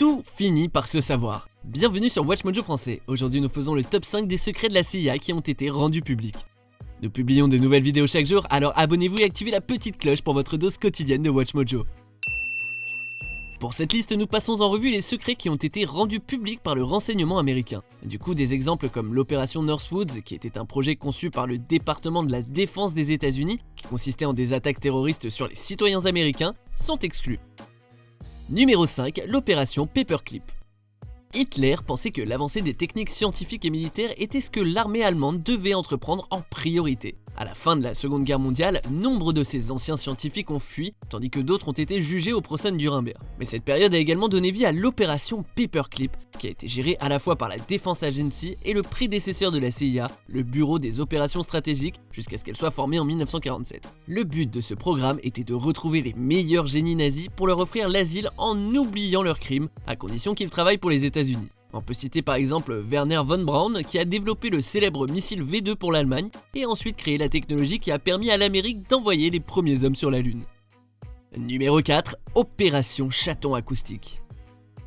Tout finit par se savoir. Bienvenue sur Watch Mojo français. Aujourd'hui nous faisons le top 5 des secrets de la CIA qui ont été rendus publics. Nous publions de nouvelles vidéos chaque jour, alors abonnez-vous et activez la petite cloche pour votre dose quotidienne de Watch Mojo. Pour cette liste, nous passons en revue les secrets qui ont été rendus publics par le renseignement américain. Du coup, des exemples comme l'opération Northwoods, qui était un projet conçu par le département de la défense des États-Unis, qui consistait en des attaques terroristes sur les citoyens américains, sont exclus. Numéro 5, l'opération Paperclip. Hitler pensait que l'avancée des techniques scientifiques et militaires était ce que l'armée allemande devait entreprendre en priorité. À la fin de la Seconde Guerre mondiale, nombre de ces anciens scientifiques ont fui, tandis que d'autres ont été jugés au procès de Nuremberg. Mais cette période a également donné vie à l'opération Paperclip, qui a été gérée à la fois par la Defense Agency et le prédécesseur de la CIA, le Bureau des opérations stratégiques, jusqu'à ce qu'elle soit formée en 1947. Le but de ce programme était de retrouver les meilleurs génies nazis pour leur offrir l'asile en oubliant leurs crimes, à condition qu'ils travaillent pour les États-Unis. On peut citer par exemple Werner von Braun qui a développé le célèbre missile V2 pour l'Allemagne et ensuite créé la technologie qui a permis à l'Amérique d'envoyer les premiers hommes sur la Lune. Numéro 4, Opération Chaton Acoustique.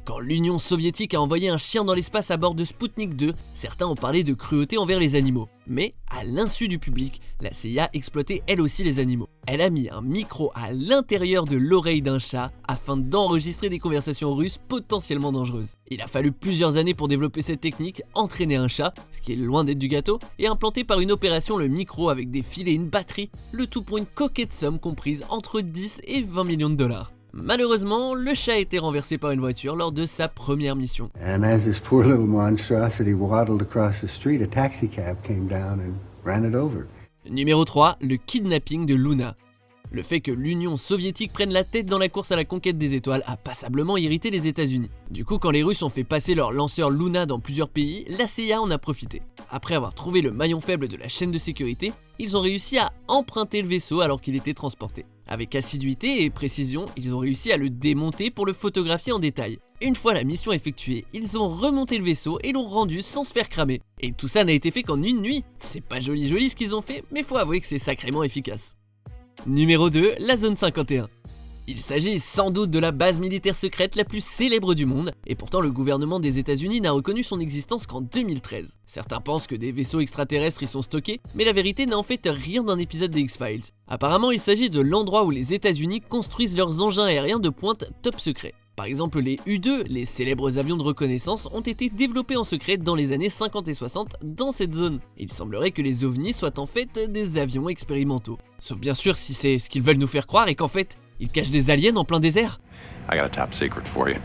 Quand l'Union soviétique a envoyé un chien dans l'espace à bord de Sputnik 2, certains ont parlé de cruauté envers les animaux. Mais, à l'insu du public, la CIA exploitait elle aussi les animaux. Elle a mis un micro à l'intérieur de l'oreille d'un chat afin d'enregistrer des conversations russes potentiellement dangereuses. Il a fallu plusieurs années pour développer cette technique, entraîner un chat, ce qui est loin d'être du gâteau, et implanter par une opération le micro avec des fils et une batterie, le tout pour une coquette somme comprise entre 10 et 20 millions de dollars. Malheureusement, le chat a été renversé par une voiture lors de sa première mission. And as this poor little monstrosity waddled across the street, a taxicab came down and ran it over. Numéro 3, le kidnapping de Luna. Le fait que l'Union soviétique prenne la tête dans la course à la conquête des étoiles a passablement irrité les États-Unis. Du coup, quand les Russes ont fait passer leur lanceur Luna dans plusieurs pays, la CIA en a profité. Après avoir trouvé le maillon faible de la chaîne de sécurité, ils ont réussi à emprunter le vaisseau alors qu'il était transporté. Avec assiduité et précision, ils ont réussi à le démonter pour le photographier en détail. Une fois la mission effectuée, ils ont remonté le vaisseau et l'ont rendu sans se faire cramer. Et tout ça n'a été fait qu'en une nuit. C'est pas joli ce qu'ils ont fait, mais faut avouer que c'est sacrément efficace. Numéro 2, la zone 51. Il s'agit sans doute de la base militaire secrète la plus célèbre du monde, et pourtant le gouvernement des États-Unis n'a reconnu son existence qu'en 2013. Certains pensent que des vaisseaux extraterrestres y sont stockés, mais la vérité n'a en fait rien d'un épisode des X-Files. Apparemment, il s'agit de l'endroit où les États-Unis construisent leurs engins aériens de pointe top secret. Par exemple, les U-2, les célèbres avions de reconnaissance, ont été développés en secret dans les années 50 et 60 dans cette zone. Il semblerait que les ovnis soient en fait des avions expérimentaux. Sauf bien sûr si c'est ce qu'ils veulent nous faire croire et qu'en fait, ils cachent des aliens en plein désert. I got a top secret for you.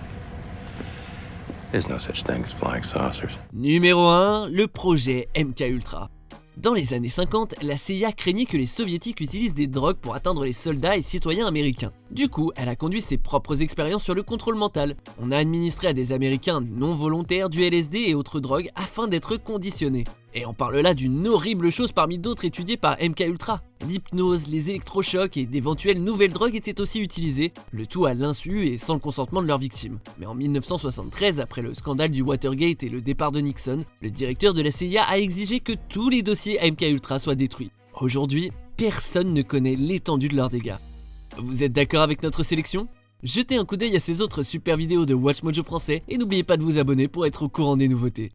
There's no such thing as flying saucers. Numéro 1, le projet MKUltra. Dans les années 50, la CIA craignait que les soviétiques utilisent des drogues pour atteindre les soldats et citoyens américains. Du coup, elle a conduit ses propres expériences sur le contrôle mental. On a administré à des Américains non volontaires du LSD et autres drogues afin d'être conditionnés. Et on parle là d'une horrible chose parmi d'autres étudiées par MKUltra. L'hypnose, les électrochocs et d'éventuelles nouvelles drogues étaient aussi utilisés, le tout à l'insu et sans le consentement de leurs victimes. Mais en 1973, après le scandale du Watergate et le départ de Nixon, le directeur de la CIA a exigé que tous les dossiers MKUltra soient détruits. Aujourd'hui, personne ne connaît l'étendue de leurs dégâts. Vous êtes d'accord avec notre sélection ? Jetez un coup d'œil à ces autres super vidéos de Watch Mojo français et n'oubliez pas de vous abonner pour être au courant des nouveautés.